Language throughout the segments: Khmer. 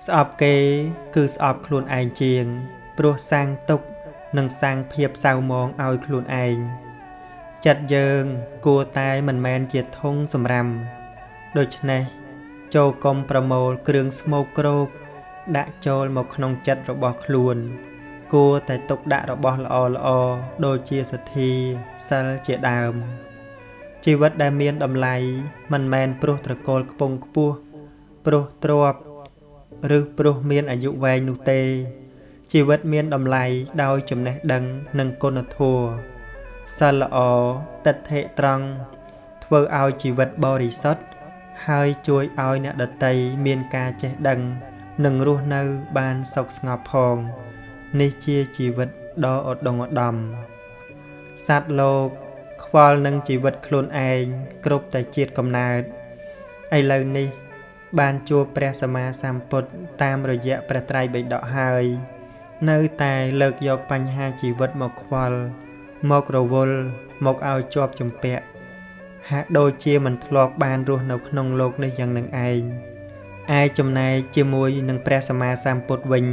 ស្អប់គេគឺស្អប់ខ្លួនឯងជាងព្រោះសាងទុកនិងសាងភាពសៅមងឲ្យខ្លួនឯងចិត្តយើងគួរតែមិនមែនជាធុងសម្រាមដូច្នេះចូលកុំប្រមូលគ្រឿងស្មោកគ្រោកដាក់ចូលមកក្នុងចិត្តរបស់ខ្លួនគួរតែទុកដាក់របស់ល្អល្អដូចជាសទ្ធាសិលជាដើមជីវិតដែលមានតម្លៃមិនមែនព្រោះត្រកូលខ្ពង់ខ្ពស់ព្រោះទ្រព្យឬព្រោះមានអាយុវែងនោះទេជីវិតមានតម្លៃដោយចំណេះដឹងនិងគុណធម៌សិលល្អទិដ្ឋិត្រង់ធ្វើឲ្យជីវិតបរិសុទ្ធហើយជួយឲ្យអ្នកដទៃមានការចេះដឹងនិងរស់នៅបានសុខស្ងប់ផងនេះជាជីវិតដ៏ឧត្តមឧត្តមសត្វលោកខ្វល់នឹងជីវិតខ្លួនឯងគ្រប់តែជាតិកំណើតឥឡូវនេះបានជួបព្រះសម្មាសម្ពុទ្ធតាមរយៈព្រះត្រៃបិដកហើយនៅតែលើកយកបញ្ហាជីវិតមកខ្វល់មករវល់មកឲ្យជាប់ជំពាក់ហាក់ដូចជាមិនធ្លាប់បានរស់នៅក្នុងโลกនេះយ៉ាងនឹងឯងឯចំណែកជាមួយនឹងព្រះសម្មាសម្ពុទ្ធវិញ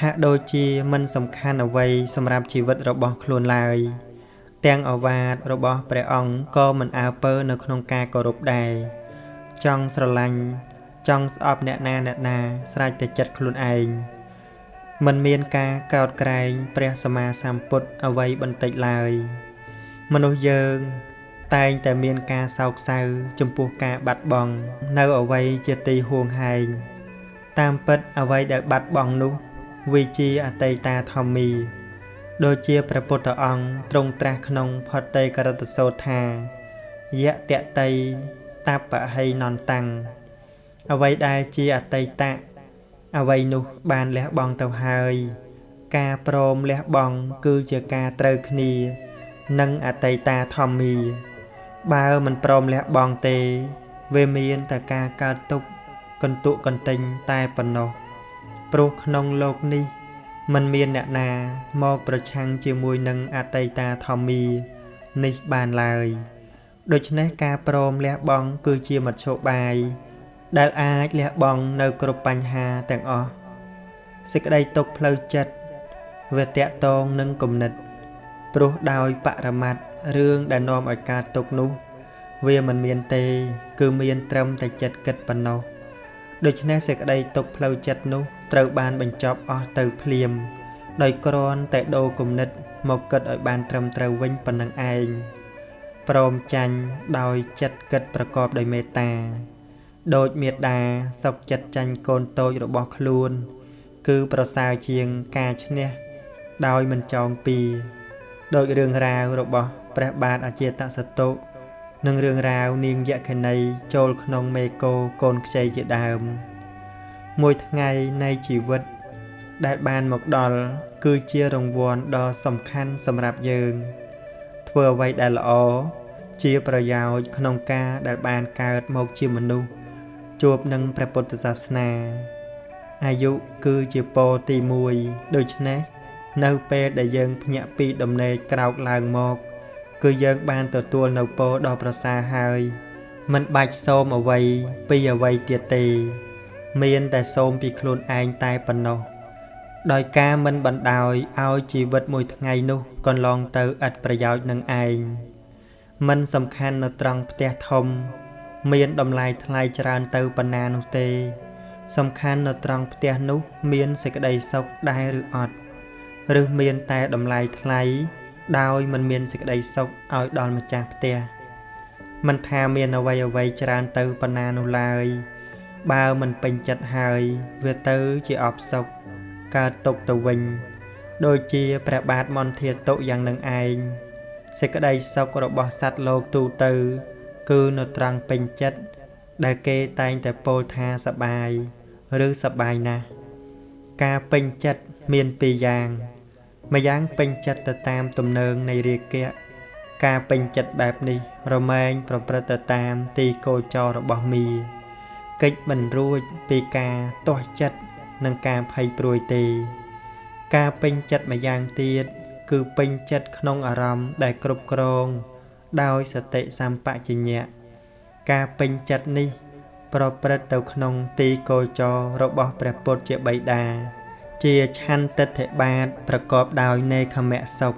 ហាក់ដូចជាមិនសំខាន់អ្វីសម្រាប់ជីវិតរបស់ខ្លួនឡើយទាំងឱវាទរបស់ព្រះអង្គក៏មិនអើពើនៅក្នុងការគោរពដែរចង់ស្រឡាញ់ចង់ស្អប់អ្នកណាស្រេចតែចិត្តខ្លួនឯងមិនមានការកោតក្រែងព្រះសម្មាសម្ពុទ្ធអ្វីបន្តិចឡើយមនុស្សយើងតែងតែមានការសោកសៅចំពោះការបាត់បង់នៅអ្វីជាទីហួងហែងតាមពិតអ្វីដែលបាត់បង់នោះវាជាអតីតាធម្មីដូចជាព្រះពុទ្ធអង្គទ្រង់ត្រាស់ក្នុងផតេករិតសូត្រថាយៈតតៃតបហៃនន្តាំងអ្វីដែលជាអតីតៈអ្វីនោះបានលះបង់ទៅហើយការព្រមលះបង់គឺជាការត្រូវគ្នានឹងអតីតាធម្មីបើមិនព្រមលះបង់ទេវាមានតែការកើតទុក្ខកន្ទុកកន្ទិញតែប៉ុណ្ណោះព្រោះក្នុងโลกនេះមិនមានអ្នកណាមកប្រឆាំងជាមួយនឹងអតីតាធម្មីនេះបានឡើយដូច្នេះការព្រមលះបង់គឺជាមធ្យោបាយដែលអាចលះបង់នៅគ្រប់បញ្ហាទាំងអស់សេចក្តីទុក្ខផ្លូវចិត្តវាតកតងនឹងគំនិតព្រោះដោយបរមត្តរឿងដែលនាំឲ្យកើតទុក្ខនោះវាមិនមានទេគឺមានត្រឹមតែចិត្តគិតប៉ុណ្ណោះដូច្នេះសេចក្តីទុក្ខផ្លូវចិត្តនោះត្រូវបានបញ្ចប់អស់ទៅភ្លាមដោយគ្រាន់តែដូរគំនិតមកគិតឲ្យបានត្រឹមត្រូវវិញប៉ុណ្ណឹងឯងព្រមចាញ់ដោយចិត្តគិតប្រកបដោយមេត្តាដូចមេត្តាសុខចិត្តចាញ់កូនតូចរបស់ខ្លួនគឺប្រសើរជាងការឈ្នះដោយមិនចងពីដោយរឿងរ៉ាវរបស់ព្រះបាទអជាតសតុនិងរឿងរ៉ាវនាងយក្ខិនីចូលក្នុងមេកូកូនខ្ចីជាដើមមួយថ្ងៃនៃជីវិតដែលបានមកដល់គឺជារង្វាន់ដ៏សំខាន់សម្រាប់យើងធ្វើអ្វីដែលល្អជាប្រយោជន៍ក្នុងការដែលបានកើតមកជាមនុស្សជួបនឹងព្រះពុទ្ធសាសនាអាយុគឺជាពរទី1ដូច្នេះនៅពេលដែលយើងភ្ញាក់ពីដំណេកក្រោកឡើងមកគឺយើងបានទទួលនៅពរដ៏ប្រសើរហើយមិនបាច់សូមអ្វីពីអ្វីទៀតទេមានតែសូមពីខ្លួនឯងតែប៉ុណ្ណោះដោយការមិនបណ្ដោយឲ្យជីវិតមួយថ្ងៃនោះកន្លងទៅឥតប្រយោជន៍នឹងឯងមិនសំខាន់នៅត្រង់ផ្ទះធំមានតម្លៃថ្លៃច្រើនទៅប៉ុណ្ណានោះទេសំខាន់នៅត្រង់ផ្ទះនោះមានសេចក្តីសុខដែរឬអត់ឬមានតែតម្លៃថ្លៃដោយមិនមានសេចក្តីសុខឲ្យដល់ម្ចាស់ផ្ទះមិនថាមានអ្វីច្រើនទៅប៉ុណ្ណានោះឡើយបើមិនពេញចិត្តហើយវាទៅជាអបសុខកើតទុក្ខទៅវិញដូចជាព្រះបាទមន្ធាតុយ៉ាងនឹងឯងសេចក្តីសុខរបស់សត្វលោកទូទៅគឺនៅត្រង់ពេញចិត្តដែលគេតែងតែពោលថាសបាយឬសបាយណាស់ការពេញចិត្តមានពីរយ៉ាងម្យ៉ាងពេញចិត្តទៅតាមទំនើងនៃរាគៈការពេញចិត្តបែបនេះរមែងប្រព្រឹត្តទៅតាមទីកោចររបស់មីកិច្ចមិនរួចពីការទាស់ចិត្តនិងការភ័យព្រួយទេការពេញចិត្តម្យ៉ាងទៀតគឺពេញចិត្តក្នុងអារម្មណ៍ដែលគ្រប់គ្រងដោយសតិសម្បជញ្ញៈការពេញចិត្តនេះ ប្រព្រឹត្តទៅក្នុងទីគោចររបស់ព្រះពុទ្ធជាបិតាជាឆន្ទិដ្ឋិបាតប្រកបដោយនេក្ខមសុខ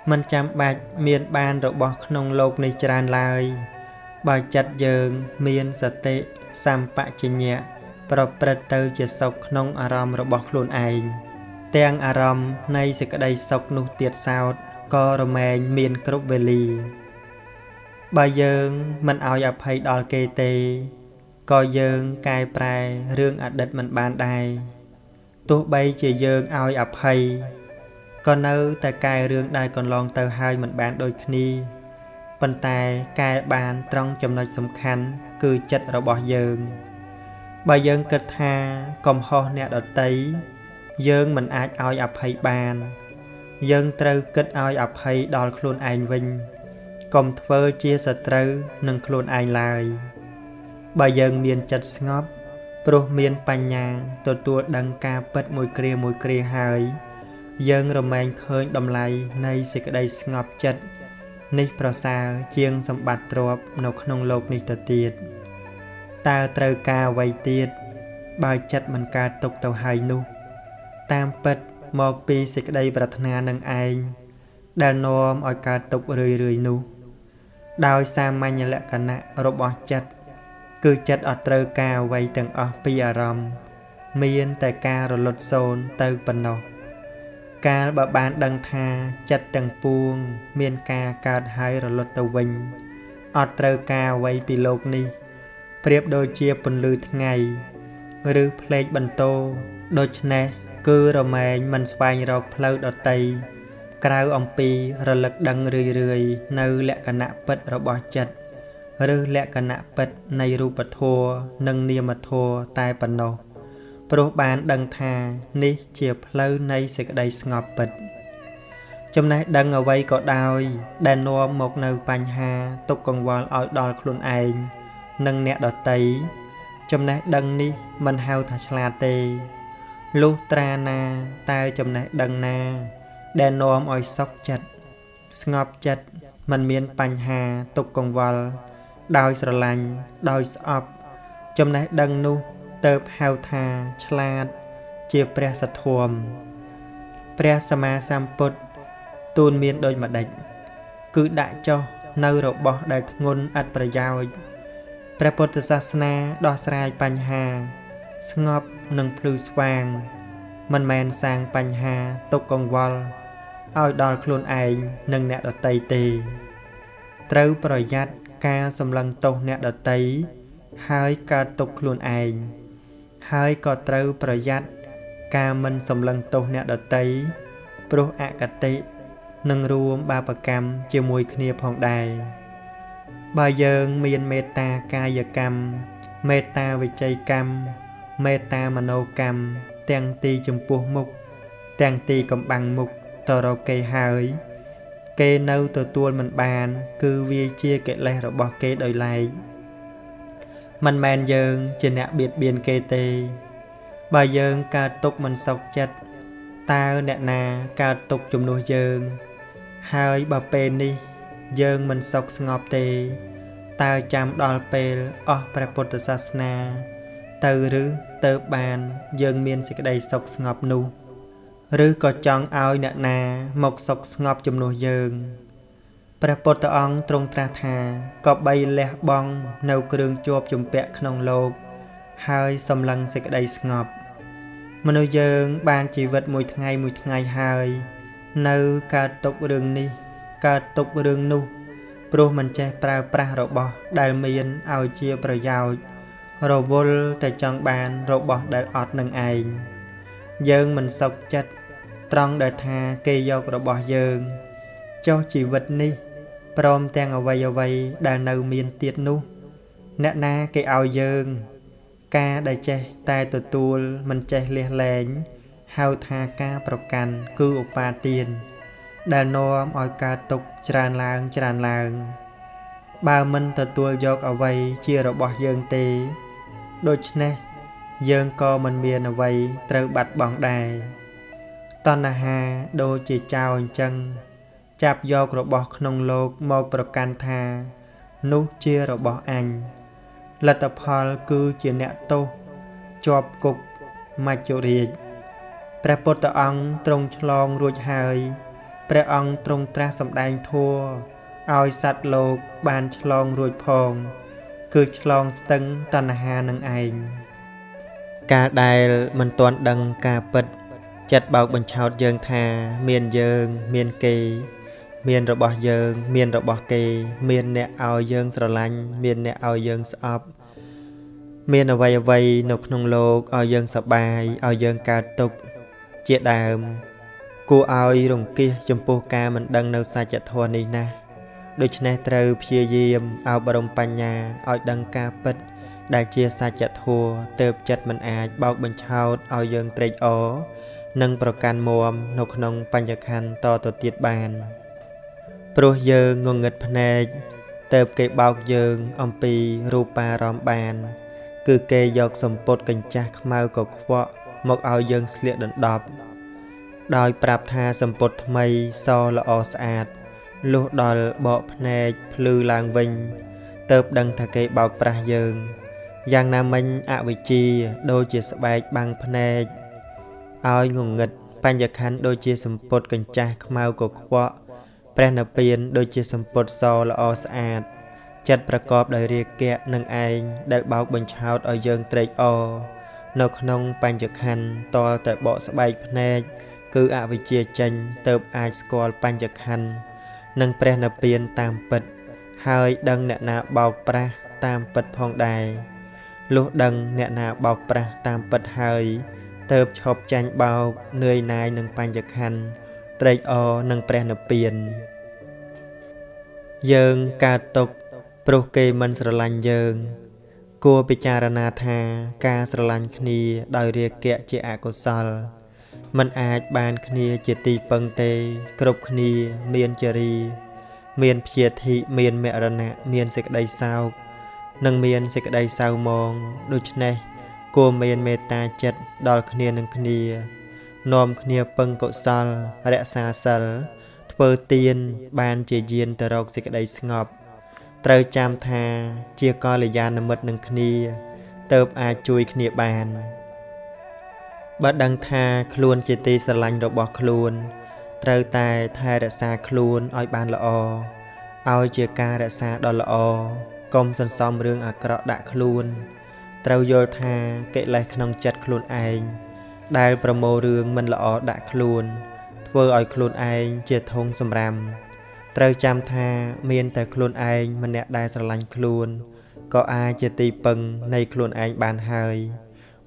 មិនចាំបាច់មានបានរបស់ក្នុងលោកនេះច្រើនឡើយបើចិត្តយើងមានសតិសម្បជញ្ញៈប្រព្រឹត្តទៅជាសុខក្នុងអារម្មណ៍របស់ខ្លួនឯងទាំងអារម្មណ៍នៃសេចក្តីសុខនោះទៀតសោតក៏រមែងមានគ្រប់វេលាបើយើងមិនឲ្យអភ័យដល់គេទេក៏យើងកែប្រែរឿងអតីតមិនបានដែរទោះបីជាយើងឲ្យអភ័យក៏នៅតែកែរឿងដែលកន្លងទៅហើយមិនបានដូចគ្នាប៉ុន្តែកែបានត្រង់ចំណុចសំខាន់គឺចិត្តរបស់យើងបើយើងគិតថាកំហុសអ្នកដទៃយើងមិនអាចឲ្យអភ័យបានយើងត្រូវគិតឲ្យអភ័យដល់ខ្លួនឯងវិញកុំធ្វើជាសត្រូវនឹងខ្លួនឯងឡើយបើយើងមានចិត្តស្ងប់ព្រោះមានបញ្ញាទទួលដឹងការពិតមួយគ្រាហើយយើងរមែងឃើញតម្លៃនៃសេចក្តីស្ងប់ចិត្តនេះប្រសើរជាងសម្បត្តិទ្រព្យនៅក្នុងលោកនេះទៅទៀតតើត្រូវការអ្វីទៀតបើចិត្តមិនកើតទុកទៅហើយនោះតាមពិតមកពីសេចក្តីប្រាថ្នានឹងឯងដែលនាំឲ្យកើតទុករឿយនោះដោយសាមញ្ញលក្ខណៈរបស់ចិត្តគឺចិត្តអត់ត្រូវការអ្វីទាំងអស់ពីអារម្មណ៍មានតែការរលត់សូន្យទៅប៉ុណ្ណោះកាលបើបានដឹងថាចិត្តទាំងពួងមានការកើតហើយរលត់ទៅវិញអត់ត្រូវការអ្វីពីលោកនេះប្រៀបដូចជាពន្លឺថ្ងៃឬផ្លេកបន្ទោដូច្នេះគឺរមែងមិនស្វែងរកផ្លូវដតីក្រៅអំពីរលឹកដឹងរឿយនៅលក្ខណៈពិតរបស់ចិត្តឬលក្ខណៈពិតនៃរូបធម៌និងនាមធម៌តែប៉ុណ្ណោះព្រោះបានដឹងថានេះជាផ្លូវនៃសេចក្តីស្ងប់ពិតចំណេះដឹងអ្វីក៏ដោយដែលនាំមកនៅបញ្ហាទុក្ខកង្វល់ឲ្យដល់ខ្លួនឯងនិងអ្នកដទៃចំណេះដឹងនេះមិនហៅថាឆ្លាតទេលុះត្រាណាតើចំណេះដឹងណាដែលនាំឲ្យសុខចិត្តស្ងប់ចិត្តមិនមានបញ្ហាទុក្ខកង្វល់ដោយស្រឡាញ់ដោយស្អប់ចំណេះដឹងនោះទៅហៅថាឆ្លាតជាព្រះសទ្ធមព្រះសម្មាសម្ពុទ្ធទូលមានដូចម្ដេចគឺដាក់ចុះនៅរបស់ដែលធ្ងន់ឥតប្រយោជន៍ព្រះពុទ្ធសាសនាដោះស្រាយបញ្ហាស្ងប់និងភ្លឺស្វាងមិនមែនសាងបញ្ហាទុក្ខកង្វល់ឲ្យដល់ខ្លួនឯងនិងអ្នកដទៃទេត្រូវប្រយ័ត្នការសម្លឹងទោសអ្នកដទៃហើយកើតទុក្ខខ្លួនឯងហើយក៏ត្រូវប្រយ័ត្នការមិនសម្លឹងទោសអ្នកដទៃព្រោះអកតេនឹងរួមបាបកម្មជាមួយគ្នាផងដែរបើយើងមានមេត្តាកាយកម្មមេត្តាវិច័យកម្មមេត្តាមនោកម្មទាំងទីចំពោះមុខទាំងទីកំបាំងមុខទៅរកគេហើយគេនៅទទួលមិនបានគឺវាជាកិលេសរបស់គេដោយឡែកមិនមែនយើងជាអ្នកបៀតបៀនគេទេបើយើងកើតទុកមិនសុខចិត្តតើអ្នកណាកើតទុកជំនួសយើងហើយបើពេលនេះយើងមិនសុខស្ងប់ទេតើចាំដល់ពេលអស់ព្រះពុទ្ធសាសនាទៅឬទៅបានយើងមានសេចក្តីសុខស្ងប់នោះឬក៏ចង់ឲ្យអ្នកណាមកសុខស្ងប់ជំនួសយើងព្រះពុទ្ធអង្គទ្រង់ត្រាស់ថាក៏បីលះបង់នៅគ្រឿងជាប់ជំពាក់ក្នុងលោកហើយសម្លឹងសេចក្តីស្ងប់មនុស្សយើងបានជីវិតមួយថ្ងៃហើយនៅកើតទុករឿងនេះកើតទុករឿងនោះព្រោះមិនចេះប្រើប្រាស់របស់ដែលមានឲ្យជាប្រយោជន៍រវល់តែចង់បានរបស់ដែលអត់នឹងឯងយើងមិនសុខចិត្តត្រង់ដែលថាគេយករបស់យើងចុះជីវិតនេះព្រមទាំងអ្វីដែលនៅមានទៀតនោះអ្នកណាគេឲ្យយើងការដែលចេះតែទទួលមិនចេះលះលែងហៅថាការប្រកាន់គឺឧបាទានដែលនាំឲ្យកើតទុក្ខច្រើនឡើងបើមិនទទួលយកអ្វីជារបស់យើងទេដូច្នេះយើងក៏មិនមានអ្វីត្រូវបាត់បង់ដែរតណ្ហាដូចជាចោរអញ្ចឹងចាប់យករបស់ក្នុងលោកមកប្រកាន់ថានោះជារបស់អញ លទ្ធផលគឺជាអ្នកទោសជាប់គុកមច្ចុរាជព្រះពុទ្ធអង្គទ្រង់ឆ្លងរួចហើយព្រះអង្គទ្រង់ត្រាស់សម្ដែងធម៌ឲ្យសត្វលោកបានឆ្លងរួចផងគឺឆ្លងស្ទឹងតណ្ហានឹងឯងការដែលមិនទាន់ដឹងការពិតចិត្តបោកបញ្ឆោតយើងថាមានយើងមានគេមានរបស់យើងមានរបស់គេមានអ្នកឲ្យយើងស្រឡាញ់មានអ្នកឲ្យយើងស្អប់មានអ្វីនៅក្នុងលោកឲ្យយើងសប្បាយឲ្យយើងកើតទុក្ខជាដើមគួរឲ្យរង្គៀសចំពោះការមិនដឹងនៅសច្ចធម៌នេះណាដូច្នេះត្រូវព្យាយាមអប់រំបញ្ញាឲ្យដឹងការពិតដែលជាសច្ចធម៌ទើបចិត្តមិនអាចបោកបញ្ឆោតឲ្យយើងត្រេកអរនិងប្រកាន់មាំនៅក្នុងបញ្ញខណ្ឌតទៅទៀតបានព្រោះយើងងងឹតភ្នែកទើបគេបោកយើងអំពីរូបារម្មណ៍បានគឺគេយកសម្ពុតកញ្ចាស់ខ្មៅកខ្វក់មកឲ្យយើងស្លៀកដណ្ដប់ដោយប្រាប់ថាសម្ពុតថ្មីសល្អស្អាតលុះដល់បកភ្នែកភ្លឺឡើងវិញទើបដឹងថាគេបោកប្រាស់យើងយ៉ាងណាមិញអវិជ្ជាដូចជាស្បែកបាំងភ្នែកឲ្យងងឹតបញ្ញខណ្ឌដូចជាសម្ពុតកញ្ចាស់ខ្មៅកខ្វក់ព្រះនិព្វានដូចជាសម្ពុតសល្អស្អាតចិត្តប្រកបដោយរាគៈនឹងឯងដែលបោកបញ្ឆោតឲ្យយើងត្រេកអរនៅក្នុងបញ្ញខណ្ឌតលតែបកស្បែកភ្នែកគឺអវិជ្ជាចេញទើបអាចស្គាល់បញ្ញខណ្ឌនិងព្រះនិព្វានតាមពិតហើយដឹងអ្នកណាបោកប្រាស់តាមពិតផងដែរលុះដឹងអ្នកណាបោកប្រាស់តាមពិតហើយទើបឈប់ចាញ់បោកនឿយណាយនឹងបញ្ញខណ្ឌត្រេកអរនឹងព្រះនិព្វានយើងកើតទុក្ខព្រោះគេមិនស្រឡាញ់យើងគួរពិចារណាថាការស្រឡាញ់គ្នាដោយរាគៈជាអកុសលមិនអាចបានគ្នាជាទីពឹងទេគ្រប់គ្នាមានចរីមានព្យាធិមានមរណៈមានសេចក្តីសោកនិងមានសេចក្តីសៅមងដូច្នេះគួរមានមេត្តាចិត្តដល់គ្នានឹងគ្នានាំគ្នាពឹងកុសលរក្សាសិលធ្វើទានបានជាយានទៅរកសេចក្តីស្ងប់ត្រូវចាំថាជាកល្យាណមិត្តនឹងគ្នាទើបអាចជួយគ្នាបានបើដឹងថាខ្លួនជាទីស្រឡាញ់របស់ខ្លួនត្រូវតែថែរក្សាខ្លួនឲ្យបានល្អឲ្យជាការរក្សាដ៏ល្អកុំសន្សំរឿងអាក្រក់ដាក់ខ្លួនត្រូវយល់ថាកិលេសក្នុងចិត្តខ្លួនឯងដែលប្រមូលរឿងមិនល្អដាក់ខ្លួនធ្វើឲ្យខ្លួនឯងជាធុងសម្រាមត្រូវចាំថាមានតែខ្លួនឯងម្នាក់ដែលស្រឡាញ់ខ្លួនក៏អាចជាទីពឹងនៃខ្លួនឯងបានហើយ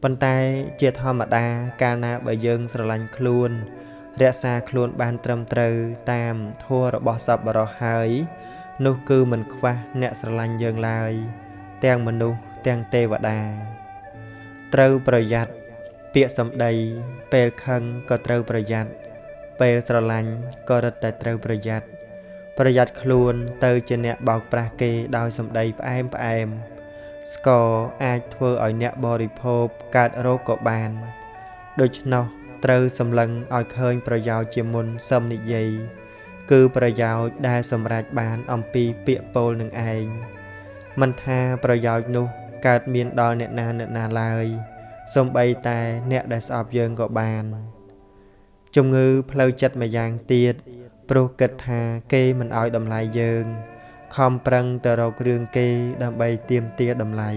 ប៉ុន្តែជាធម្មតាកាលណាបើយើងស្រឡាញ់ខ្លួនរក្សាខ្លួនបានត្រឹមត្រូវតាមធម៌របស់សប្បុរសហើយនោះគឺមិនខ្វះអ្នកស្រឡាញ់យើងឡើយទាំងមនុស្សទាំងទេវតាត្រូវប្រយ័ត្នពាក្យសម្ដីពេលខឹងក៏ត្រូវប្រយ័ត្នពេលស្រឡាញ់ក៏រឹតតែត្រូវប្រយ័ត្នខ្លួនទៅជាអ្នកបោកប្រាស់គេដោយសម្ដីផ្អែមស្ករអាចធ្វើឲ្យអ្នកបរិភោគកើតរោគក៏បានដូច្នោះត្រូវសម្លឹងឲ្យឃើញប្រយោជន៍ជាមុនសឹមនិយាយគឺប្រយោជន៍ដែលសម្រេចបានអំពីពាក្យពោលនឹងឯងមិនថាប្រយោជន៍នោះកើតមានដល់អ្នកណាឡើយសូម្បីតែអ្នកដែលស្អប់យើងក៏បានជំងឺផ្លូវចិត្តម្យ៉ាងទៀតព្រោះគិតថាគេមិនឲ្យតម្លៃយើងខំប្រឹងទៅរករឿងគេដើម្បីទាមទារតម្លៃ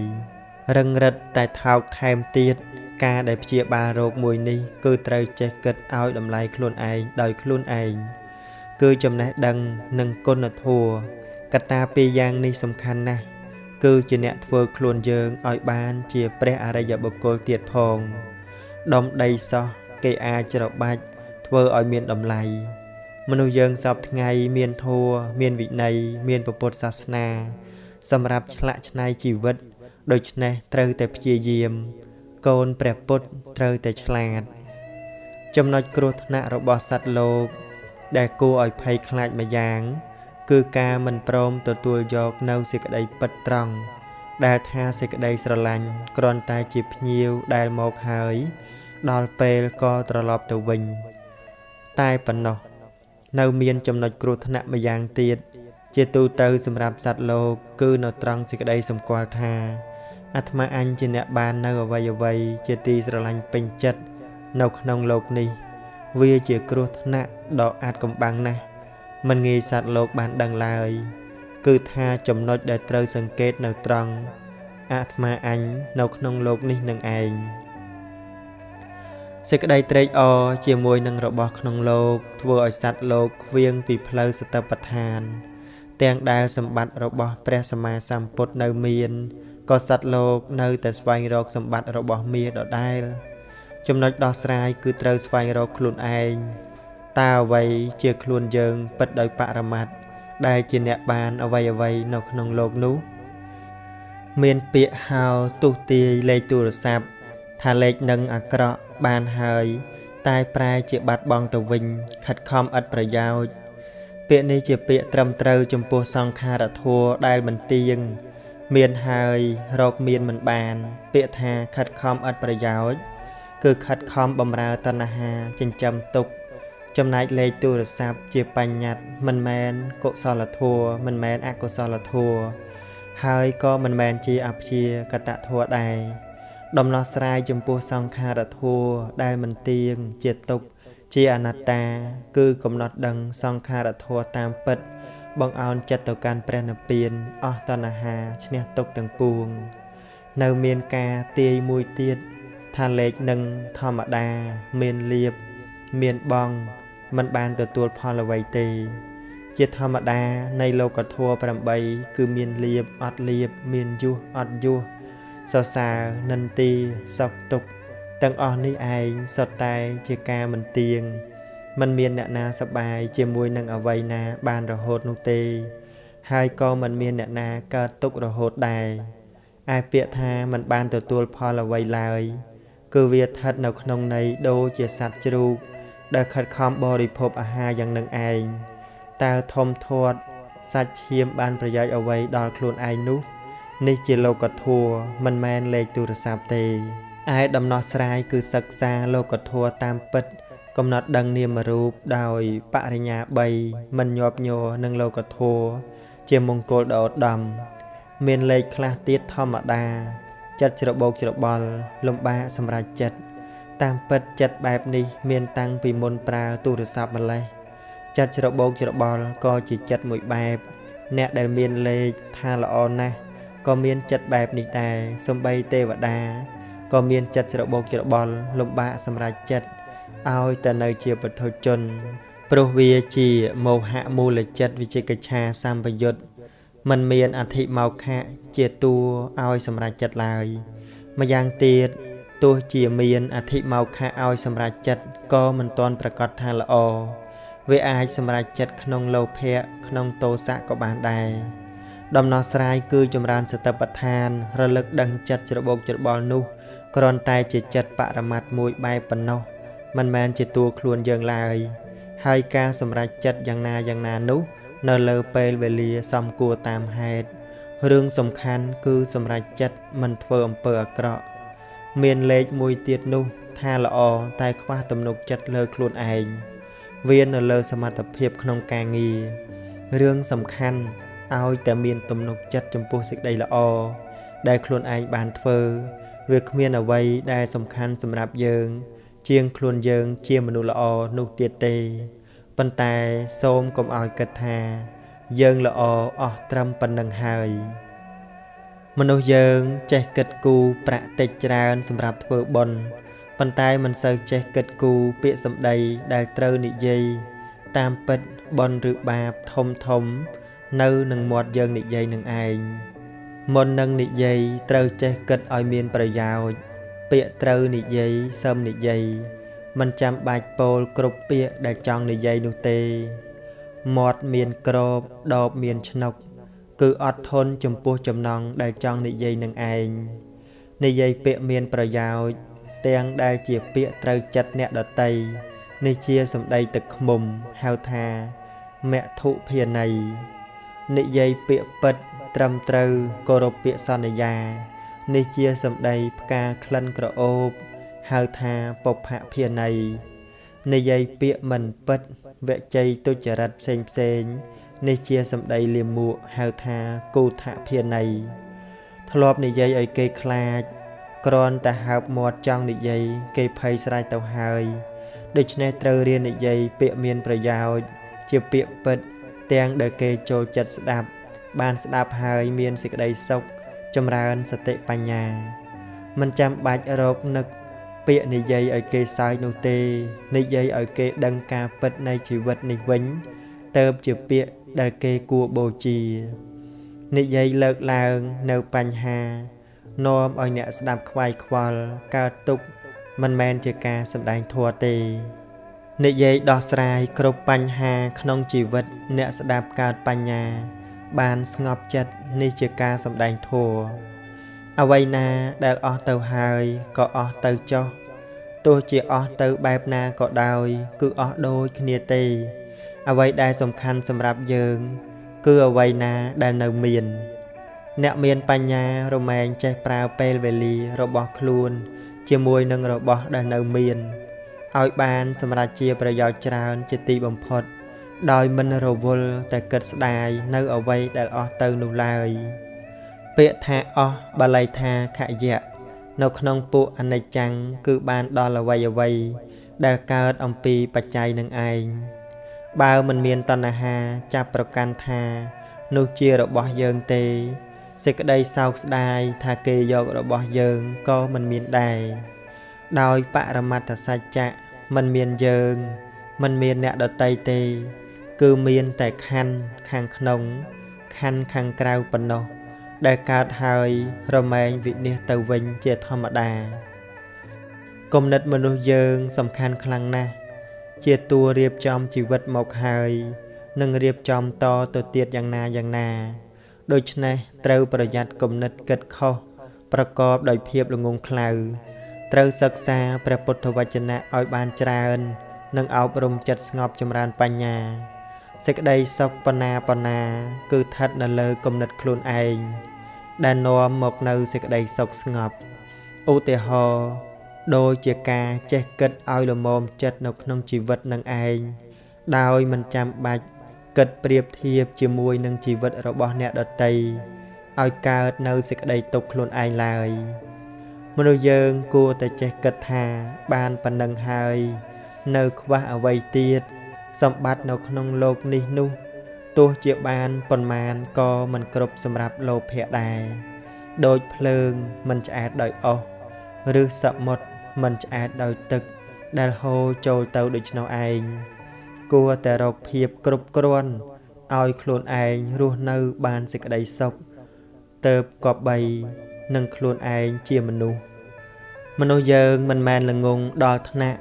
រឹងរិតតែថោកថែមទៀតការដែលព្យាបាលរោគមួយនេះគឺត្រូវចេះគិតឲ្យតម្លៃខ្លួនឯងដោយខ្លួនឯងគឺចំណេះដឹងនិងគុណធម៌កត្តាពីរយ៉ាងនេះសំខាន់ណាស់គឺជាអ្នកធ្វើខ្លួនយើងឲ្យបានជាព្រះអរិយបុគ្គលទៀតផងដុំដីសោះគេអាចច្របាច់ធ្វើឲ្យមានតម្លៃមនុស្សយើងសពថ្ងៃមានធម៌មានវិន័យមានពុទ្ធសាសនាសម្រាប់ឆ្លាក់ឆ្នៃជីវិតដូច្នេះត្រូវតែព្យាយាមកូនព្រះពុទ្ធត្រូវតែឆ្លាតចំណុចគ្រោះថ្នាក់របស់សត្វលោកដែលគួរឲ្យភ័យខ្លាចម្យ៉ាងគឺការមិនព្រមទទួលយកនៅសេចក្តីពិតត្រង់ដែលថាសេចក្តីស្រឡាញ់គ្រាន់តែជាភ្ញៀវដែលមកហើយដល់ពេលក៏ត្រឡប់ទៅវិញតែប៉ុណ្ណោះនៅមានចំណុចគ្រោះថ្នាក់ម្យ៉ាងទៀតជាទូទៅសម្រាប់សត្វលោកគឺនៅត្រង់សេចក្តីសម្គាល់ថា អាត្មាអញជាអ្នកបាននៅអ្វីៗជាទីស្រឡាញ់ពេញចិត្តនៅក្នុងលោកនេះវាជាគ្រោះថ្នាក់ដ៏អាចកំបាំងណាស់មិនងាយសត្វលោកបានដឹងឡើយគឺថាចំណុចដែលត្រូវសង្កេតនៅត្រង់អាត្មាអញនៅក្នុងលោកនេះនឹងឯងសេចក្តីត្រេកអរជាមួយនឹងរបស់ក្នុងលោកធ្វើឲ្យសត្វលោកឃ្វៀងពីផ្លូវសតិប្បដ្ឋានទាំងដែលសម្បត្តិរបស់ព្រះសម្មាសម្ពុទ្ធនៅមានក៏សត្វលោកនៅតែស្វែងរកសម្បត្តិរបស់មាដដែលចំណុចដោះស្រាយគឺត្រូវស្វែងរកខ្លួនឯងតើអ្វីជាខ្លួនយើងពិតដោយបរមត្ថដែលជាអ្នកបានអ្វីៗនៅក្នុងលោកនោះមានពាក្យហៅទុះទាយលេខទូរស័ព្ទថាលេខនឹងអាក្រក់បានហើយតែប្រែជាបាត់បង់ទៅវិញខិតខំឥតប្រយោជន៍ពាក្យនេះជាពាក្យត្រឹមត្រូវចំពោះសង្ខារធัวដែលមិនទៀងមានហើយរកមានមិនបានពាក្យថាខិតខំឥតប្រយោជន៍គឺខិតខំបំរើតណ្ហាចិញ្ចឹមទុកចំណែកលេខទូរស័ព្ទជាបញ្ញត្តិមិនមែនកុសលធัวមិនមែនអកុសលធัวហើយក៏មិនមែនជាអព្យាកតធัวដែរដំណោះស្រាយចំពោះសង្ខារធัวដែលមិនទៀងជាទុក្ខជាអនត្តាគឺកំណត់ដឹងសង្ខារធัวតាមពិតបង្អោនចិត្តទៅកាន់ព្រះនិព្វានអស់តណ្ហាឈ្នះទុក្ខទាំងពួងនៅមានការទាយមួយទៀតថាលេខនឹងធម្មតាមានលៀបមានបងមិនបានទទួលផលអ្វីទេជាធម្មតានៃលោកធម៌8គឺមានលៀបអត់លៀបមានយុះអត់យុះសរសើរនិន្ទាសុខទុក្ខទាំងអស់នេះឯងសុទ្ធតែជាការមិនទៀងមិនមានអ្នកណាសប្បាយជាមួយនឹងអ្វីណាបានរហូតនោះទេហើយក៏មិនមានអ្នកណាកើតទុក្ខរហូតដែរឯពាក្យថាមិនបានទទួលផលអ្វីឡើយគឺវាស្ថិតនៅក្នុងន័យដូចជាសត្វជ្រូកដែលខិតខំបរិភោគអាហារយ៉ាងនឹងឯងតើធំធាត់សាច់ឈាមបានប្រយោជន៍អ្វីដល់ខ្លួនឯងនោះនេះជាលោកធម៌មិនមែនលេខទូរស័ព្ទទេឯដំណោះស្រាយគឺសិក្សាលោកធម៌តាមពិតកំណត់ដឹងនាមរូបដោយបរិញ្ញា3មិនញាប់ញ័រនឹងលោកធម៌ជាមង្គលដ៏ឧត្តមមានលេខខ្លះទៀតធម្មតាចិត្តច្របូកច្របល់លំបាកសម្រាប់ចិត្តតាមពិតចិត្តបែបនេះមានតាំងពីមុនប្រើទូរស័ព្ទម្លេះចិត្តច្របូកច្របល់ក៏ជាចិត្តមួយបែបអ្នកដែលមានលេខថាល្អណាស់ក៏មានចិត្តបែបនេះដែរសំបីទេវតាក៏មានចិត្តច្របូកច្របល់លំបាកសម្រាប់ចិត្តឲ្យតែនៅជាពុទ្ធជនព្រោះវាជាមោហៈមូលចិត្តវិជិកិច្ឆាសម្បយុត្តមិនមានអធិមោខៈជាតួឲ្យសម្រាប់ចិត្តឡើយម្យ៉ាងទៀតទោះជាមានអធិមោខៈឲ្យសម្រាប់ចិត្តក៏មិនទាន់ប្រកាសថាល្អវាអាចសម្រាប់ចិត្តក្នុងលោភៈក្នុងទោសៈក៏បានដែរដំណោះស្រាយគឺចម្រើនសតិប្បដ្ឋានរលឹកដឹងចិត្តច្របូកច្របល់នោះគ្រាន់តែជាចិត្តបរមត្តមួយបែបប៉ុណ្ណោះមិនមែនជាតួខ្លួនយើងឡើយហើយការសម្រេចចិត្តយ៉ាងណានោះនៅលើពេលវេលាសមគួរតាមហេតុរឿងសំខាន់គឺសម្រេចចិត្តមិនធ្វើអំពើអាក្រក់មានលេខមួយទៀតនោះថាល្អតែខ្វះទំនុកចិត្តលើខ្លួនឯងវានៅលើសមត្ថភាពក្នុងការងាររឿងសំខាន់ឲ្យតែមានទំនុកចិត្តចំពោះសេចក្តីល្អដែលខ្លួនឯងបានធ្វើវាគ្មានអ្វីដែលសំខាន់សម្រាប់យើងជាងខ្លួនយើងជាមនុស្សល្អនោះទៀតទេប៉ុន្តែសូមកុំឲ្យគិតថាយើងល្អអស់ត្រឹមប៉ុណ្្នឹងហើយមនុស្សយើងចេះគិតគូរប្រាក់តិចច្រើនសម្រាប់ធ្វើបុណ្យប៉ុន្តែមិនសូវចេះគិតគូរពាក្យសម្ដីដែលត្រូវនិយាយតាមពិតបុណ្យឬបាបធំនៅនឹងមាត់យើងនិយាយនឹងឯងមុននឹងនិយាយត្រូវចេះគិតឲ្យមានប្រយោជន៍ពាក្យត្រូវនិយាយសើមនិយាយមិនចាំបាច់ពោលគ្រប់ពាក្យដែលចង់និយាយនោះទេមាត់មានក្របដបមានឆ្នុកគឺអត់ធន់ចំពោះចំណងដែលចង់និយាយនឹងឯងនិយាយពាក្យមានប្រយោជន៍ទាំងដែលជាពាក្យត្រូវចិត្តអ្នកដទៃនេះជាសម្ដីទឹកឃ្មុំហៅថាមធុភាន័យនិយាយពាក្យពិតត្រឹមត្រូវគោរពពាក្យសន្យានេះជាសម្ដីផ្កាក្លិនក្រអូបហៅថាបុព្វភាន័យនិយាយពាក្យមិនពិតវជ័យទុច្ចរិតផ្សេងនេះជាសម្ដីលាមួកហៅថាគូថភាន័យ ធ្លាប់និយាយឲ្យគេខ្លាចគ្រាន់តែហើបមាត់ចង់និយាយគេភ័យស្រេចទៅហើយដូច្នេះត្រូវរៀននិយាយពាក្យមានប្រយោជន៍ជាពាក្យពិតទាំងដែលគេចូលចិត្តស្ដាប់បានស្ដាប់ហើយមានសេចក្តីសុខចម្រើនសតិបញ្ញាមិនចាំបាច់រកនឹកពាក្យនិយាយឲ្យគេសើចនោះទេនិយាយឲ្យគេដឹងការពិតនៃជីវិតនេះវិញទៅជាពាក្យដែលគេគួរបូជានិយាយលើកឡើងនៅបញ្ហានាំឲ្យអ្នកស្ដាប់ខ្វាយខ្វល់កើតទុក្ខមិនមែនជាការសម្ដែងធម៌ទេនិយាយដោះស្រាយគ្រប់បញ្ហាក្នុងជីវិតអ្នកស្ដាប់កើតបញ្ញាបានស្ងប់ចិត្តនេះជាការសម្ដែងធម៌អ្វីណាដែលអស់ទៅហើយក៏អស់ទៅចុះទោះជាអស់ទៅបែបណាក៏ដោយគឺអស់ដូចគ្នាទេអ្វីដែលសំខាន់សម្រាប់យើងគឺអ្វីណាដែលនៅមានអ្នកមានបញ្ញារមែងចេះប្រើពេលវេលារបស់ខ្លួនជាមួយនឹងរបស់ដែលនៅមានឲ្យបានសម្រាប់ជាប្រយោជន៍ច្រើនជាទីបំផុតដោយមិនរវល់តែគិតស្ដាយនៅអ្វីដែលអស់ទៅនោះឡើយពាក្យថាអស់បាលីថាខយៈនៅក្នុងពួកអនិច្ចំគឺបានដល់អ្វីដែលកើតអំពីបច្ច័យនឹងឯងបើមិនមានតណ្ហាចាប់ប្រកាន់ថានោះជារបស់យើងទេសេចក្តីសោកស្ដាយថាគេយករបស់យើងក៏មិនមានដែរដោយបរមត្ថសច្ចៈមិនមានយើងមិនមានអ្នកដតីទេគឺមានតែខណ្ឌខាងក្នុងខណ្ឌខាងក្រៅប៉ុណ្ណោះដែលកើតហើយរមែងវិនិច្ឆ័យទៅវិញជាធម្មតាគំនិតមនុស្សយើងសំខាន់ខ្លាំងណាស់ជាតួរៀបចំជីវិតមកហើយនឹងរៀបចំតទៅទៀតយ៉ាងណាដូច្នេះត្រូវប្រយ័ត្នគំនិតគិតខុសប្រកបដោយភាពល្ងង់ខ្លៅត្រូវសិក្សាព្រះពុទ្ធវចនៈឲ្យបានច្រើននិងអប់រំចិត្តស្ងប់ចម្រើនបញ្ញាសេចក្តីសុខបណ្ណាគឺស្ថិតនៅលើគំនិតខ្លួនឯងដែលនាំមកនៅសេចក្តីសុខស្ងប់ឧទាហរណ៍ដូចជាការចេះគិតឲ្យល្មមចិត្តនៅក្នុងជីវិតនឹងឯងដោយមិនចាំបាច់គិតប្រៀបធៀបជាមួយនឹងជីវិតរបស់អ្នកដទៃឲ្យកើតនៅសេចក្តីទុក្ខខ្លួនឯងឡើយមនុស្សយើងគួរតែចេះគិតថាបានប៉ុណ្ណឹងហើយនៅខ្វះអ្វីទៀតសម្បត្តិនៅក្នុងโลกនេះនោះទោះជាបានប៉ុន្មានក៏មិនគ្រប់សម្រាប់លោភៈដែរដូចភ្លើងមិនឆ្អែតដោយអុសឬសមុទ្រមិនឆ្អែតដោយទឹកដែលហូរចូលទៅដូច្នោះឯងគួរតែរកភាពគ្រប់គ្រាន់ឲ្យខ្លួនឯងរស់នៅបានសេចក្តីសុខទៅគប្បីនឹងខ្លួនឯងជាមនុស្សយើងមិនមែនល្ងង់ដល់ថ្នាក់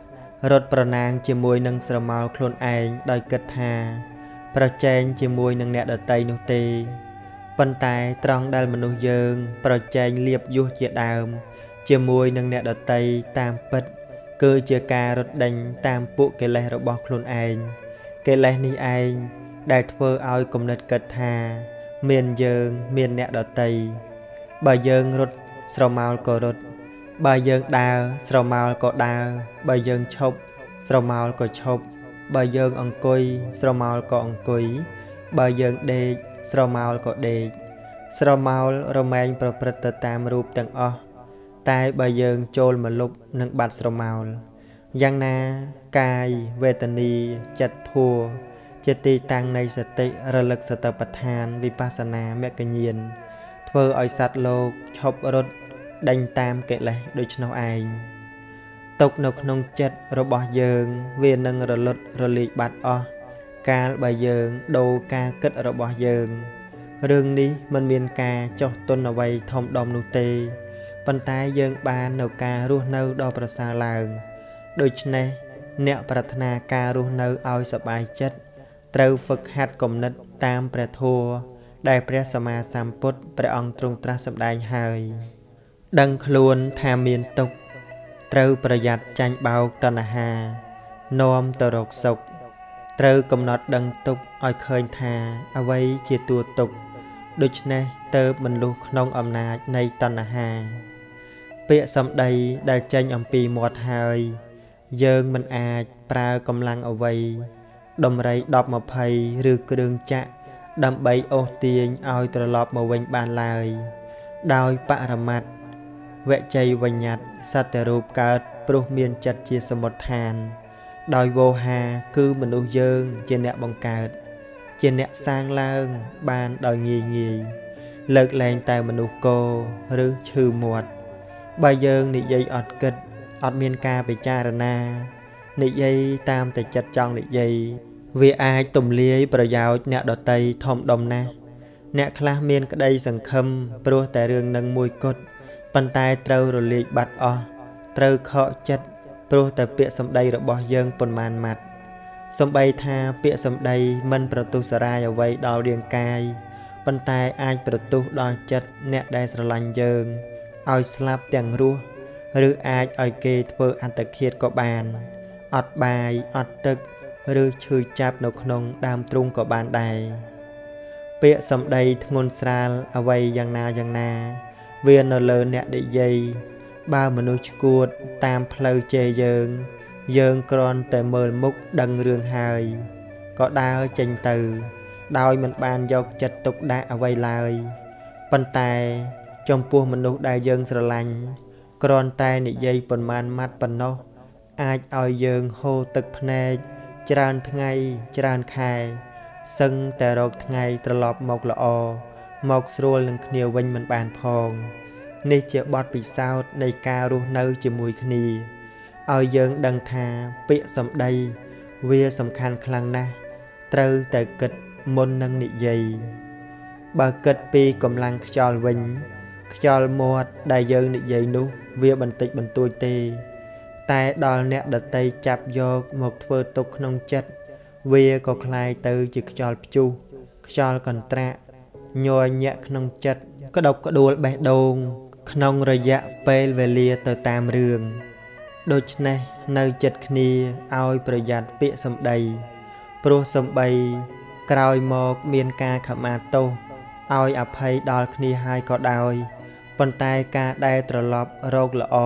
រត់ប្រណាំងជាមួយនឹងស្រមោលខ្លួនឯងដោយគិតថាប្រជែងជាមួយនឹងអ្នកដទៃនោះទេប៉ុន្តែត្រង់ដែលមនុស្សយើងប្រជែងលៀបយុះជាដើមជាមួយនឹងអ្នកដទៃតាមពិតគឺជាការរត់ដេញតាមពួកកិលេសរបស់ខ្លួនឯងកិលេសនេះឯងដែលធ្វើឲ្យគំនិតគិតថាមានយើងមានអ្នកដទៃបើយើងរត់ស្រមោលក៏រត់បើយើងដើរស្រមោលក៏ដើរបើយើងឈប់ស្រមោលក៏ឈប់បើយើងអង្គុយស្រមោលក៏អង្គុយបើយើងដេកស្រមោលក៏ដេកស្រមោលរមែងប្រព្រឹត្តទៅតាមរូបទាំងអស់តែបើយើងចូលមកលុបនឹងបាត់ស្រមោលយ៉ាងណាកាយវេទនាចិត្តធัวជាទីតាំងនៃសតិរលឹកសតិប្បដ្ឋានវិបស្សនាមគ្គញាណធ្វើឲ្យសត្វលោកឈប់រត់ដេញតាមកិលេសដូច្នោះឯងទុកនៅក្នុងចិត្តរបស់យើងវានឹងរលត់រលាយបាត់អស់កាលបើយើងដូរការគិតរបស់យើងរឿងនេះមិនមានការចោះទុនអ្វីធំដុំនោះទេប៉ុន្តែយើងបាននៅការរស់នៅដ៏ប្រសើរឡើងដូច្នេះអ្នកប្រាថ្នាការរស់នៅឲ្យសប្បាយចិត្តត្រូវហ្វឹកហាត់គំនិតតាមព្រះធម៌ដែលព្រះសម្មាសម្ពុទ្ធព្រះអង្គទ្រង់ត្រាស់សម្ដែងហើយដឹងខ្លួនថាមានទុក្ខត្រូវប្រយ័ត្នចាញ់បោកតណ្ហានាំទៅរកសុខត្រូវកំណត់ដឹងទុក្ខឲ្យឃើញថាអ្វីជាតួទុក្ខដូច្នេះទើបមិនលុះក្នុងអំណាចនៃតណ្ហាពាក្យសម្ដីដែលចេញអំពីមាត់ហើយយើងមិនអាចប្រើកម្លាំងអ្វីដំរី10 20ឬគ្រឿងចាក់ដើម្បីអូសទាញឲ្យត្រឡប់មកវិញបានឡើយ ដោយបរមត្តវជ័យវញ្ញត្តិសត្វរូបកើតព្រោះមានចិត្តជាសមុទ្ឋានដោយវោហាគឺមនុស្សយើងជាអ្នកបង្កើតជាអ្នកសាងឡើងបានដោយងាយងាយលើកលែងតែមនុស្សគោឬឈឺមាត់បើយើងនិយាយអត់គិតអត់មានការពិចារណានិយាយតាមតែចិត្តចង់និយាយវាអាចទំលាយប្រយោជន៍អ្នកដតីធំដុំណាស់អ្នកខ្លះមានក្តីសង្ឃឹមព្រោះតែរឿងនឹងមួយគត់ប៉ុន្តែត្រូវរលាយបាត់អស់ត្រូវខកចិត្តព្រោះតែពាក្យសម្ដីរបស់យើងប៉ុន្មានម៉ាត់សំបីថាពាក្យសម្ដីមិនប្រទុសរាយអ្វីដល់រាងកាយប៉ុន្តែអាចប្រទុះដល់ចិត្តអ្នកដែលស្រឡាញ់យើងឲ្យស្លាប់ទាំងរស់ឬអាចឲ្យគេធ្វើអត្តឃាតក៏បានអត់បាយអត់ទឹកឬឈឺចាប់នៅក្នុងដើមទ្រូងក៏បានដែរពាក្យសម្ដីធ្ងន់ស្រាលអ្វីយ៉ាងណាវានៅលើអ្នកនិយាយបើមនុស្សឈួតតាមផ្លូវជេរយើងគ្រាន់តែមើលមុខដឹងរឿងហើយក៏ដើរចេញទៅដោយមិនបានយកចិត្តទុកដាក់អ្វីឡើយប៉ុន្តែចំពោះមនុស្សដែលយើងស្រឡាញ់គ្រាន់តែនិយាយប៉ុន្មានម៉ាត់ប៉ុណ្ណោះអាចឲ្យយើងហូរទឹកភ្នែកច្រើនថ្ងៃច្រើនខែសឹងតែរកថ្ងៃត្រឡប់មកល្អមកស្រួលនឹងគ្នាវិញមិនបានផងនេះជាបទពិសោធន៍នៃការរស់នៅជាមួយគ្នាឲ្យយើងដឹងថាពាក្យសម្ដីវាសំខាន់ខ្លាំងណាស់ត្រូវតែគិតមុននឹងនិយាយបើគិតពីកម្លាំងខ្យល់វិញខ្យល់មាត់ដែលយើងនិយាយនោះវាបន្តិចបន្តួចទេតែដល់អ្នកដតីចាប់យកមកធ្វើទុកក្នុងចិត្តវាក៏คล้ายទៅជាខ្យល់ព្យុះខ្យល់កន្ត្រាក់ញ័រញាក់ក្នុងចិត្តក្តុកក្តួលបេះដូងក្នុងរយៈពេលវេលាទៅតាមរឿងដូច្នេះនៅចិត្តគ្នាឲ្យប្រយ័ត្នពាក្យសម្ដីព្រោះសំបីក្រោយមកមានការខមាទោសឲ្យអភ័យដល់គ្នាហើយក៏ដោយប៉ុន្តែការដែលត្រឡប់រកល្អ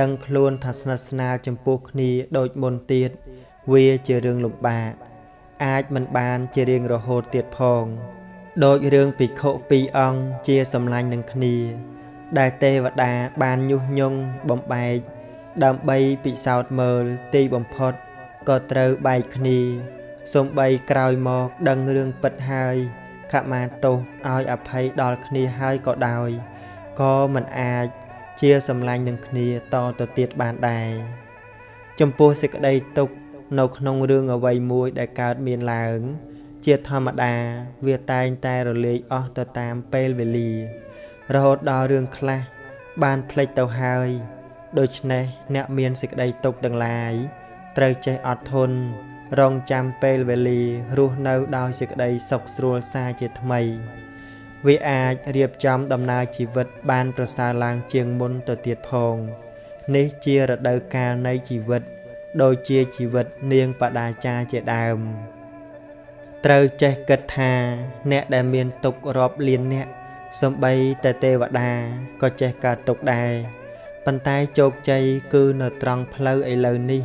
ដឹងខ្លួនថាស្និទ្ធស្នាលចំពោះគ្នាដូចមុនទៀតវាជារឿងលំបាកអាចមិនបានជារៀងរហូតទៀតផងដូចរឿងភិក្ខុពីរអង្គជាសម្លាញ់នឹងគ្នាដែលទេវតាបានញុះញង់បំបែកដើម្បីពិសោធន៍មើលទីបំផុតក៏ត្រូវបែកគ្នាសូម្បីក្រោយមកដឹងរឿងពិតហើយខមាទោសឲ្យអភ័យដល់គ្នាហើយក៏ដោយក៏មិនអាចជាសម្លាញ់នឹងគ្នាតទៅទៀតបានដែរចំពោះសេចក្តីទុក្ខនៅក្នុងរឿងអ្វីមួយដែលកើតមានឡើងជាធម្មតាវាតែងតែរលាយអស់ទៅតាមពេលវេលារហូតដល់រឿងខ្លះបានភ្លេចទៅហើយដូច្នេះអ្នកមានសេចក្តីទុក្ខទាំងឡាយត្រូវចេះអត់ធន់រងចាំពេលវេលារស់នៅដោយសេចក្តីសុខស្រួលសាជាថ្មីវាអាចរៀបចំដំណើរជីវិតបានប្រសើរឡើងជាងមុនទៅទៀតផងនេះជារដូវកាលនៃជីវិតដូចជាជីវិតនាងបដាចាជាដើមត្រូវចេះគិតថាអ្នកដែលមានទុក្ខរាប់លានអ្នកសំបីតែទេវតាក៏ចេះកើតទុក្ខដែរប៉ុន្តែជោគជ័យគឺនៅត្រង់ផ្លូវឥឡូវនេះ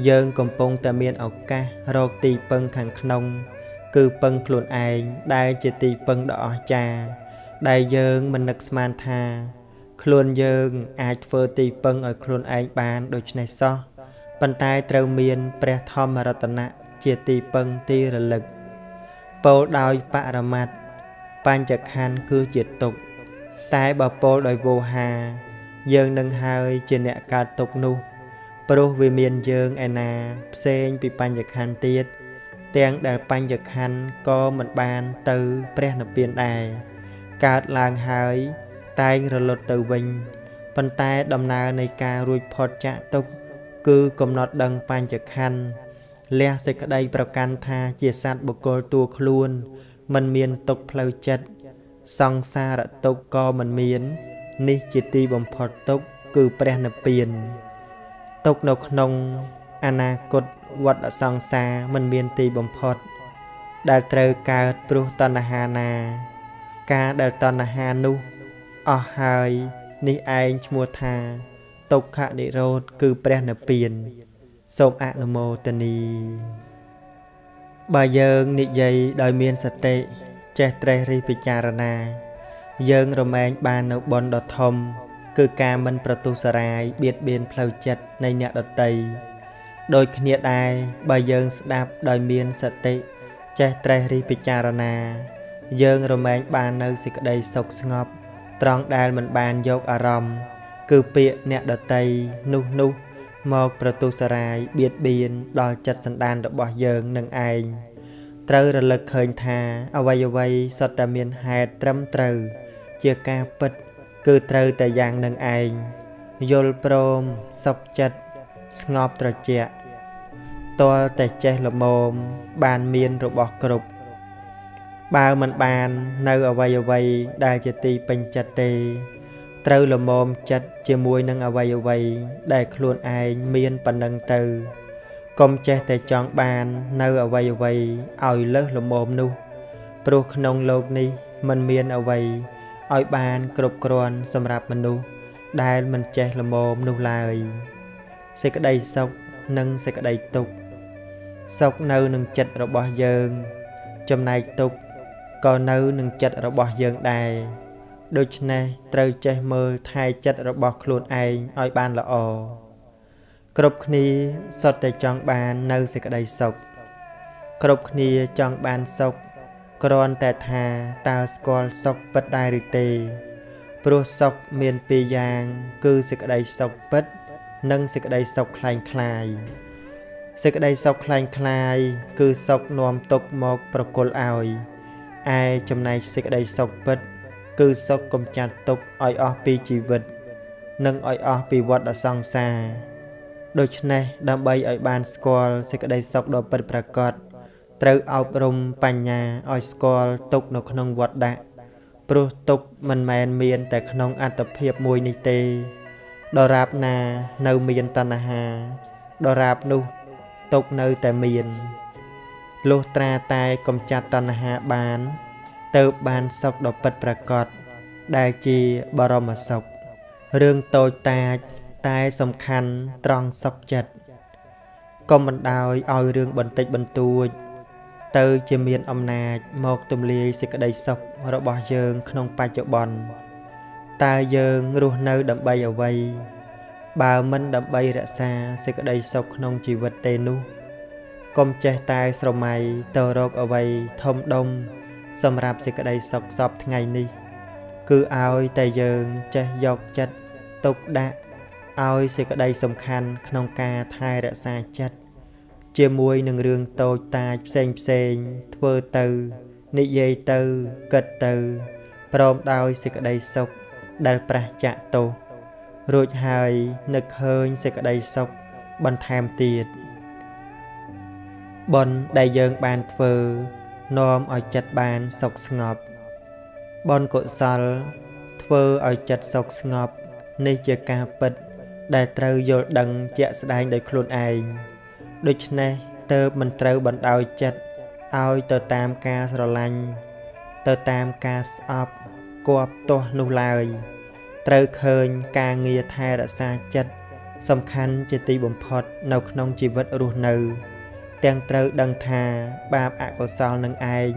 យើងកំពុងតែមានឱកាសរកទីពឹងខាងក្នុងគឺពឹងខ្លួនឯងដែលជាទីពឹងដ៏អស្ចារ្យដែលយើងមិននឹកស្មានថាខ្លួនយើងអាចធ្វើទីពឹងឲ្យខ្លួនឯងបានដូច្នេះសោះប៉ុន្តែត្រូវមានព្រះធម្មរតនៈជាទីពឹងទីរលឹកពោលដោយបរមត្តបញ្ចក្ខន្ធគឺជាទុក្ខតែបើពោលដោយវោហាយើងនឹងហើយជាអ្នកកើតទុក្ខនោះព្រោះវាមានយើងឯណាផ្សេងពីបញ្ចក្ខន្ធទៀតទាំងដែលបញ្ចក្ខន្ធក៏មិនបានទៅព្រះនិព្វានដែរកើតឡើងហើយតែងរលត់ទៅវិញប៉ុន្តែដំណើរនៃការរួចផុតចាកទុក្ខគឺកំណត់ដឹងបញ្ចក្ខន្ធលះសេចក្តីប្រកាន់ថាជាសត្វបុគ្គលតួខ្លួនមិនមានទុក្ខផ្លូវចិត្តសង្សារទុក្ខក៏មិនមាននេះជាទីបំផុតទុក្ខគឺព្រះនិព្វានទុក្ខនៅក្នុងអនាគតវដ្តសង្សារមិនមានទីបំផុតដែលត្រូវកើតព្រោះតណ្ហាណាការដែលតណ្ហានោះអស់ហើយនេះឯងឈ្មោះថាទុក្ខនិរោធគឺព្រះនិព្វានសូមអនុមោទនីបើយើងនិយាយដោយមានសតិចេះត្រេះរិះពិចារណា យើងរមែងបាននៅបនដ៏ធំគឺការមិនប្រទុសរាយបៀតបៀនផ្លូវចិត្តនៃអ្នកដទៃដោយគ្នាដែរបើយើងស្ដាប់ដោយមានសតិចេះត្រេះរិះពិចារណាយើងរមែងបាននៅសេចក្តីសុខស្ងប់ត្រង់ដែលមិនបានយកអារម្មណ៍គឺពាក្យអ្នកដទៃនោះមកប្រទុសរាយបៀតបៀនដល់ចិត្តសន្តានរបស់យើងនឹងឯងត្រូវរលឹកឃើញថាអ្វីសុទ្ធតែមានហេតុត្រឹមត្រូវជាការពិតគឺត្រូវតែយ៉ាងនឹងឯងយល់ព្រមសុខចិត្តស្ងប់ត្រជាក់ទាល់តែចេះល្មមបានមានរបស់គ្រប់បើមិនបាននៅអ្វីដែលជាទីពេញចិត្តទេត្រូវល្មមចិត្តជាមួយនឹងអ្វីដែលខ្លួនឯងមានប៉ុណ្ណឹងទៅកុំចេះតែចង់បាននៅអ្វីឲ្យលើសល្មមនោះព្រោះក្នុងโลกនេះមិនមានអ្វីឲ្យបានគ្រប់គ្រាន់សម្រាប់មនុស្សដែលមិនចេះល្មមនោះឡើយសេចក្តីសុខនិងសេចក្តីទុក្ខសុខនៅនឹងចិត្តរបស់យើងចំណែកទុក្ខក៏នៅនឹងចិត្តរបស់យើងដែរដូច្នេះត្រូវចេះមើលថែចិត្តរបស់ខ្លួនឯងឲ្យបានល្អគ្រប់គ្នាសុទ្ធតែចង់បាននៅសេចក្តីសុខគ្រប់គ្នាចង់បានសុខគ្រាន់តែថាតើស្គាល់សុខពិតដែរឬទេព្រោះសុខមានពីរយ៉ាងគឺសេចក្តីសុខពិតនិងសេចក្តីសុខคล้ายសេចក្តីសុខคล้ายគឺសុខនាំទុក្ខមកប្រគល់ឲ្យឯចំណែកសេចក្តីសុខពិតគឺសុខកំចាត់ទុក្ខឲ្យអស់ពីជីវិតនិងឲ្យអស់ពីវដ្តសង្សារដូច្នេះដើម្បីឲ្យបានស្គាល់សេចក្តីសុខដ៏ពិតប្រាកដត្រូវអប់រំបញ្ញាឲ្យស្គាល់ទុក្ខនៅក្នុងវដ្តព្រោះទុក្ខមិនមែនមានតែក្នុងអត្តភាពមួយនេះទេដរាបណានៅមានតណ្ហាដរាបនោះទុក្ខនៅតែមានលុះត្រាតែកំចាត់តណ្ហាបានទៅបានសុខដ៏ពិតប្រាកដដែលជាបរមសុខរឿងតូចតាចតែសំខាន់ត្រង់សុខចិត្តកុំបណ្ដោយឲ្យរឿងបន្តិចបន្តួចទៅជាមានអំណាចមកទម្លាយសេចក្តីសុខរបស់យើងក្នុងបច្ចុប្បន្នតើយើងរស់នៅដើម្បីអ្វីបើមិនដើម្បីរក្សាសេចក្តីសុខក្នុងជីវិតទេនោះកុំចេះតែស្រមៃទៅរកអ្វីធំដុំសម្រាប់សេចក្តីសុខសពថ្ងៃនេះគឺឲ្យតែយើងចេះយកចិត្តទុកដាក់ឲ្យសេចក្តីសំខាន់ក្នុងការថែរក្សាចិត្តជាមួយនឹងរឿងតូចតាចផ្សេងធ្វើទៅនិយាយទៅគិតទៅព្រមដោយសេចក្តីសុខដែលប្រះចាកទោសរួចហើយនឹកឃើញសេចក្តីសុខបន្ថែមទៀតបុណ្យដែលយើងបានធ្វើនាំឲ្យចិត្តបានសុខស្ងប់បុណ្យកុសលធ្វើឲ្យចិត្តសុខស្ងប់នេះជាការពិតដែលត្រូវយល់ដឹងជាក់ស្ដែងដោយខ្លួនឯងដូច្នេះទើបមិនត្រូវបណ្ដោយចិត្តឲ្យទៅតាមការស្រឡាញ់ទៅតាមការស្អប់គប់ទាស់នោះឡើយត្រូវឃើញការងារថែរក្សាចិត្តសំខាន់ជាទីបំផុតនៅក្នុងជីវិតរស់នៅទាំងត្រូវដឹងថាបាបអកុសលនឹងឯង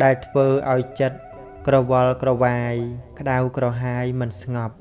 ដែលធ្វើឲ្យចិត្តក្រវល់ក្រវាយក្តៅក្រហាយមិនស្ងប់